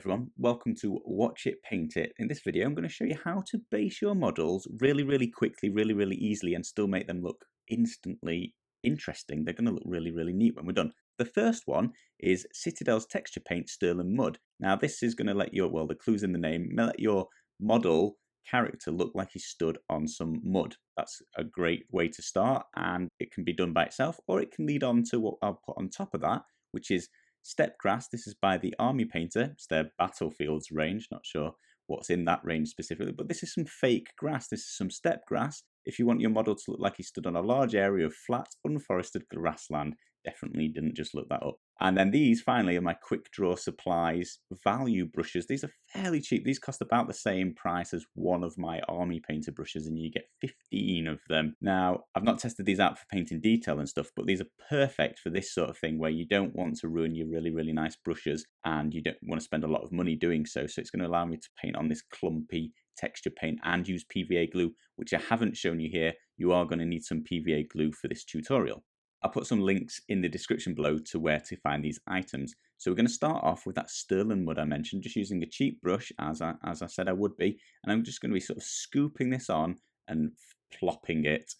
everyone, welcome to Watch It Paint It. In this video I'm going to show you how to base your models really quickly, really easily, and still make them look instantly interesting. They're going to look really neat when we're done. The first one is Citadel's texture paint Stirland Mud. Now this is going to let your, well, the clue's in the name, let your model character look like he stood on some mud. That's a great way to start, and it can be done by itself, or it can lead on to what I'll put on top of that, which is Steppe Grass. This is by the Army Painter. It's their Battlefields range. Not sure what's in that range specifically, but this is some fake grass. This is some steppe grass. If you want your model to look like he stood on a large area of flat, unforested grassland, definitely didn't just look that up. And then these, finally, are my Quickdraw Supplies value brushes. These are fairly cheap. These cost about the same price as one of my Army Painter brushes, and you get 15 of them. Now, I've not tested these out for painting detail and stuff, but these are perfect for this sort of thing where you don't want to ruin your really nice brushes and you don't want to spend a lot of money doing so. So it's going to allow me to paint on this clumpy texture paint and use PVA glue, which I haven't shown you here. You are going to need some PVA glue for this tutorial. I'll put some links in the description below to where to find these items. So we're going to start off with that Stirland Mud I mentioned, just using a cheap brush, as I said I would be. And I'm just going to be sort of scooping this on and plopping it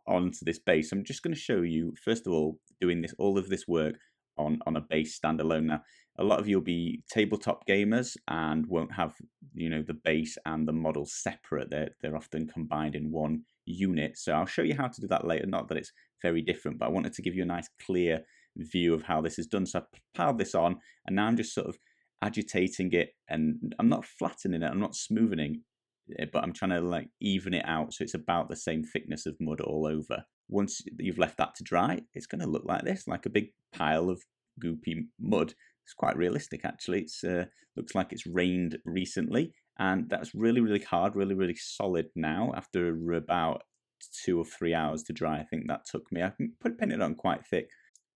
onto this base. I'm just going to show you, first of all, doing all of this work on a base standalone. Now, a lot of you will be tabletop gamers and won't have, the base and the model separate. They're often combined in one unit. So I'll show you how to do that later. Not that it's very different, but I wanted to give you a nice clear view of how this is done. So I piled this on, and now I'm just sort of agitating it, and I'm not flattening it, I'm not smoothing it, but I'm trying to even it out so it's about the same thickness of mud all over. Once you've left that to dry, it's going to look like this, like a big pile of goopy mud. It's quite realistic, actually. It looks like it's rained recently, and that's really hard, really solid now after about 2 or 3 hours to dry. I think that took me. I painted it on quite thick.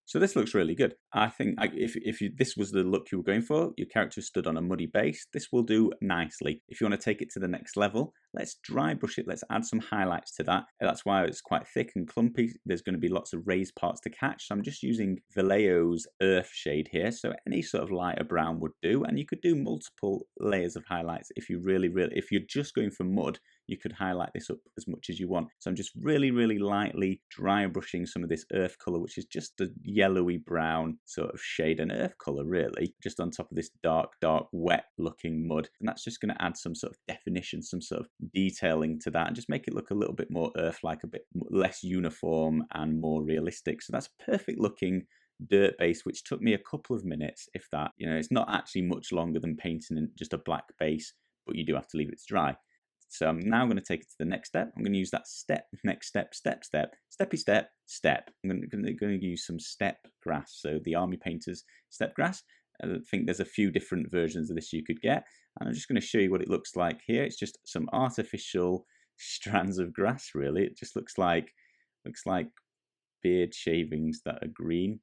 So this looks really good. I think if this was the look you were going for, your character stood on a muddy base, this will do nicely. If you want to take it to the next level, let's dry brush it. Let's add some highlights to that. That's why it's quite thick and clumpy. There's going to be lots of raised parts to catch. So I'm just using Vallejo's Earth shade here. So any sort of lighter brown would do. And you could do multiple layers of highlights if you if you're just going for mud, you could highlight this up as much as you want. So I'm just really lightly dry brushing some of this earth color, which is just a yellowy brown sort of shade, an earth color really, just on top of this dark wet looking mud. And that's just going to add some sort of definition, some sort of detailing to that, and just make it look a little bit more earth-like, a bit less uniform and more realistic. So that's perfect looking dirt base, which took me a couple of minutes, if that. It's not actually much longer than painting in just a black base, but you do have to leave it to dry. So I'm now going to take it to the next step. I'm going to use that next step, steppy step. I'm going to use some steppe grass. So the Army Painter's steppe grass. I think there's a few different versions of this you could get. And I'm just going to show you what it looks like here. It's just some artificial strands of grass, really. It just looks like beard shavings that are green.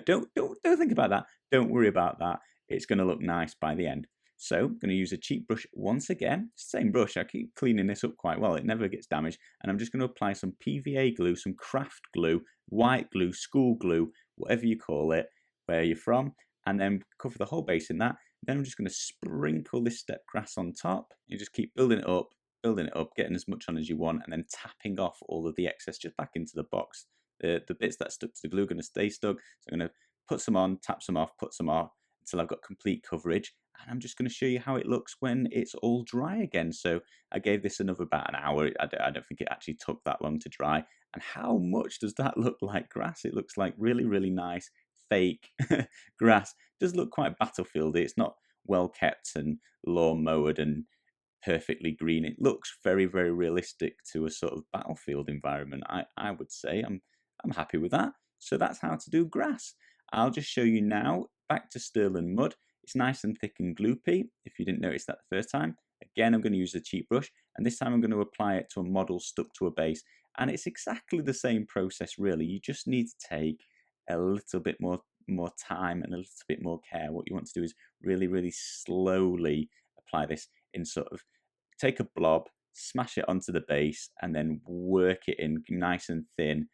Don't think about that. Don't worry about that. It's going to look nice by the end. So I'm going to use a cheap brush once again, same brush. I keep cleaning this up quite well, it never gets damaged, and I'm just going to apply some PVA glue, some craft glue, white glue, school glue, whatever you call it, where you're from, and then cover the whole base in that. Then I'm just going to sprinkle this steppe grass on top. You just keep building it up, getting as much on as you want, and then tapping off all of the excess just back into the box. The bits that stuck to the glue are going to stay stuck, so I'm going to put some on, tap some off, put some off, until I've got complete coverage. And I'm just going to show you how it looks when it's all dry again. So I gave this about an hour. I don't think it actually took that long to dry. And how much does that look like grass? It looks like really nice fake grass. It does look quite battlefieldy. It's not well kept and lawn mowed and perfectly green. It looks very realistic to a sort of battlefield environment. I would say I'm happy with that. So that's how to do grass. I'll just show you now. Back to Stirland Mud. It's nice and thick and gloopy, if you didn't notice that the first time. Again, I'm going to use a cheap brush, and this time I'm going to apply it to a model stuck to a base. And it's exactly the same process, really. You just need to take a little bit more time and a little bit more care. What you want to do is really slowly apply this in sort of, take a blob, smash it onto the base, and then work it in nice and thin,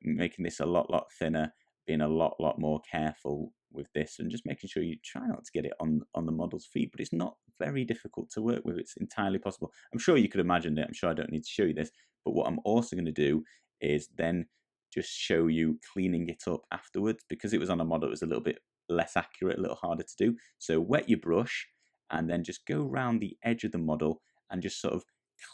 making this a lot thinner, being a lot more careful with this, and just making sure you try not to get it on the model's feet, but it's not very difficult to work with. It's entirely possible. I'm sure you could imagine it. I'm sure I don't need to show you this, but what I'm also going to do is then just show you cleaning it up afterwards, because it was on a model that was a little bit less accurate, a little harder to do. So wet your brush and then just go around the edge of the model and just sort of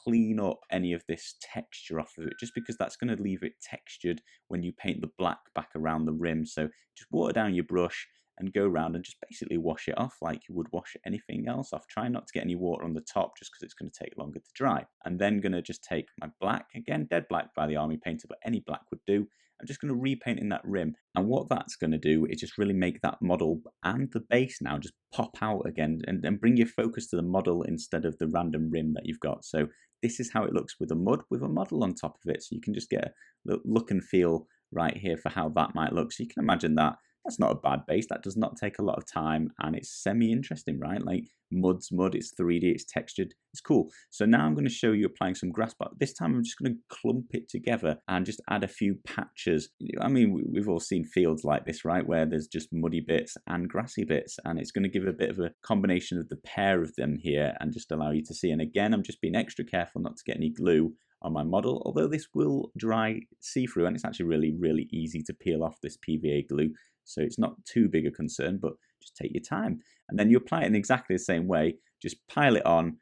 clean up any of this texture off of it, just because that's going to leave it textured when you paint the black back around the rim. So just water down your brush and go around and just basically wash it off like you would wash anything else off. Try not to get any water on the top, just because it's going to take longer to dry. I'm then going to just take my black, again dead black by the Army Painter, but any black would do. I'm just going to repaint in that rim, and what that's going to do is just really make that model and the base now just pop out again, and bring your focus to the model instead of the random rim that you've got. So this is how it looks with a mud with a model on top of it. So you can just get a look and feel right here for how that might look. So you can imagine that. That's not a bad base. That does not take a lot of time, and it's semi-interesting, right? Like mud's mud, it's 3D, it's textured, it's cool. So now I'm going to show you applying some grass, but this time I'm just going to clump it together and just add a few patches. I mean, we've all seen fields like this, right? Where there's just muddy bits and grassy bits, and it's going to give a bit of a combination of the pair of them here and just allow you to see. And again, I'm just being extra careful not to get any glue on my model, although this will dry see-through, and it's actually really, really easy to peel off this PVA glue. So it's not too big a concern, but just take your time. And then you apply it in exactly the same way. Just pile it on.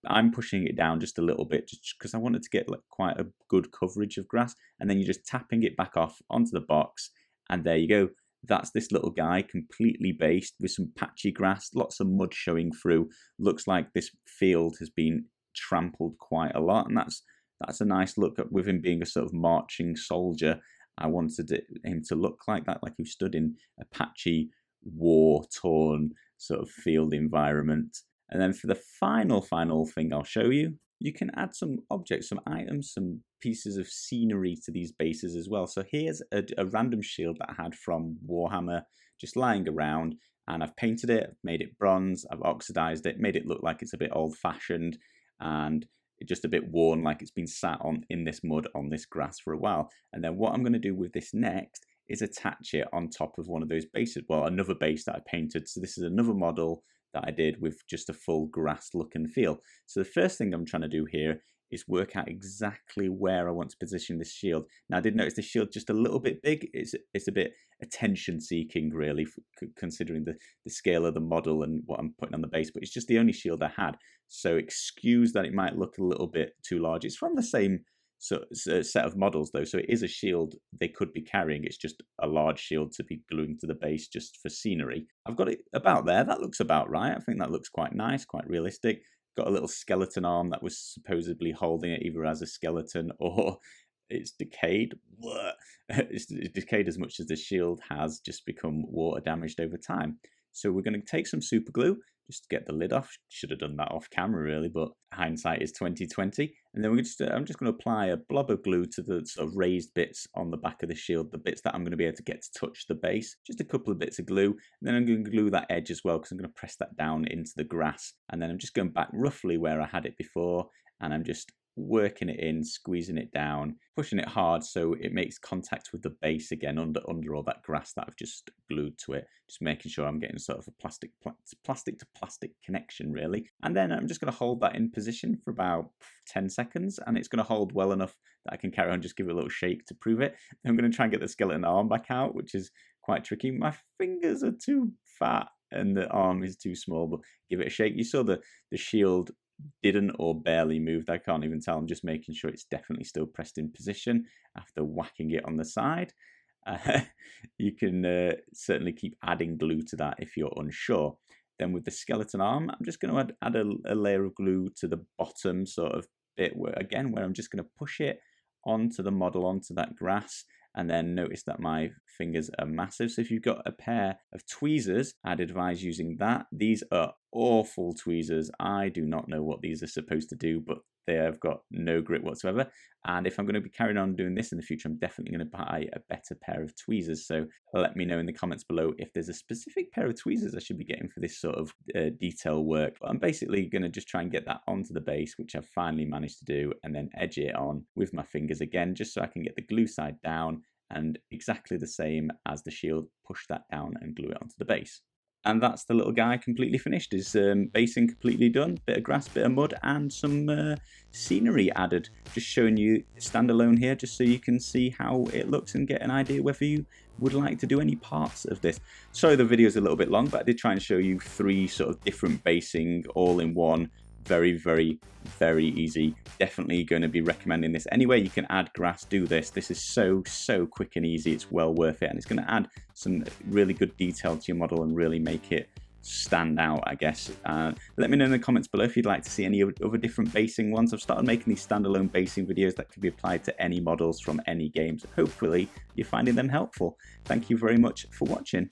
I'm pushing it down just a little bit, just because I wanted to get like quite a good coverage of grass. And then you're just tapping it back off onto the box. And there you go. That's this little guy, completely based with some patchy grass, lots of mud showing through. Looks like this field has been trampled quite a lot. And that's a nice look with him being a sort of marching soldier. I wanted him to look like that, like he stood in a patchy, war-torn sort of field environment. And then for the final thing I'll show you, you can add some objects, some items, some pieces of scenery to these bases as well. So here's a random shield that I had from Warhammer just lying around, and I've painted it, made it bronze, I've oxidized it, made it look like it's a bit old-fashioned and just a bit worn, like it's been sat on in this mud on this grass for a while. And then what I'm going to do with this next is attach it on top of one of those bases, well, another base that I painted. So this is another model that I did with just a full grass look and feel. So the first thing I'm trying to do here is work out exactly where I want to position this shield. Now I did notice the shield just a little bit big. It's a bit attention seeking really, considering the scale of the model and what I'm putting on the base, but it's just the only shield I had. So excuse that it might look a little bit too large. It's from the same set of models though, so it is a shield they could be carrying. It's just a large shield to be gluing to the base just for scenery. I've got it about there. That looks about right. I think that looks quite nice, quite realistic. Got a little skeleton arm that was supposedly holding it, either as a skeleton or it's decayed. It's decayed as much as the shield has just become water damaged over time. So we're going to take some super glue just to get the lid off. Should have done that off camera really, but hindsight is 2020. And then I'm just going to apply a blob of glue to the sort of raised bits on the back of the shield, the bits that I'm going to be able to get to touch the base. Just a couple of bits of glue. And then I'm going to glue that edge as well, because I'm going to press that down into the grass. And then I'm just going back roughly where I had it before, and I'm just working it in, squeezing it down, pushing it hard so it makes contact with the base again under all that grass that I've just glued to it. Just making sure I'm getting sort of a plastic to plastic connection really. And then I'm just going to hold that in position for about 10 seconds, and it's going to hold well enough that I can carry on, just give it a little shake to prove it. I'm going to try and get the skeleton arm back out, which is quite tricky. My fingers are too fat and the arm is too small, but give it a shake. You saw the shield didn't or barely moved. I can't even tell. I'm just making sure it's definitely still pressed in position after whacking it on the side. You can certainly keep adding glue to that if you're unsure. Then with the skeleton arm, I'm just going to add a layer of glue to the bottom sort of bit where I'm just going to push it onto the model, onto that grass. And then notice that my fingers are massive. So if you've got a pair of tweezers, I'd advise using that. These are awful tweezers. I do not know what these are supposed to do, but they have got no grip whatsoever. And if I'm going to be carrying on doing this in the future, I'm definitely going to buy a better pair of tweezers. So let me know in the comments below if there's a specific pair of tweezers I should be getting for this sort of detail work. But I'm basically going to just try and get that onto the base, which I've finally managed to do, and then edge it on with my fingers again, just so I can get the glue side down and exactly the same as the shield, push that down and glue it onto the base. And that's the little guy completely finished. His basing completely done. Bit of grass, bit of mud, and some scenery added. Just showing you standalone here, just so you can see how it looks and get an idea whether you would like to do any parts of this. Sorry the video is a little bit long, but I did try and show you 3 sort of different basing all in one. Very, very, very easy. Definitely going to be recommending this. Anyway, you can add grass, do this. This is so quick and easy. It's well worth it, and it's going to add some really good detail to your model and really make it stand out, I guess. Let me know in the comments below if you'd like to see any other different basing ones. I've started making these standalone basing videos that can be applied to any models from any games. Hopefully you're finding them helpful. Thank you very much for watching.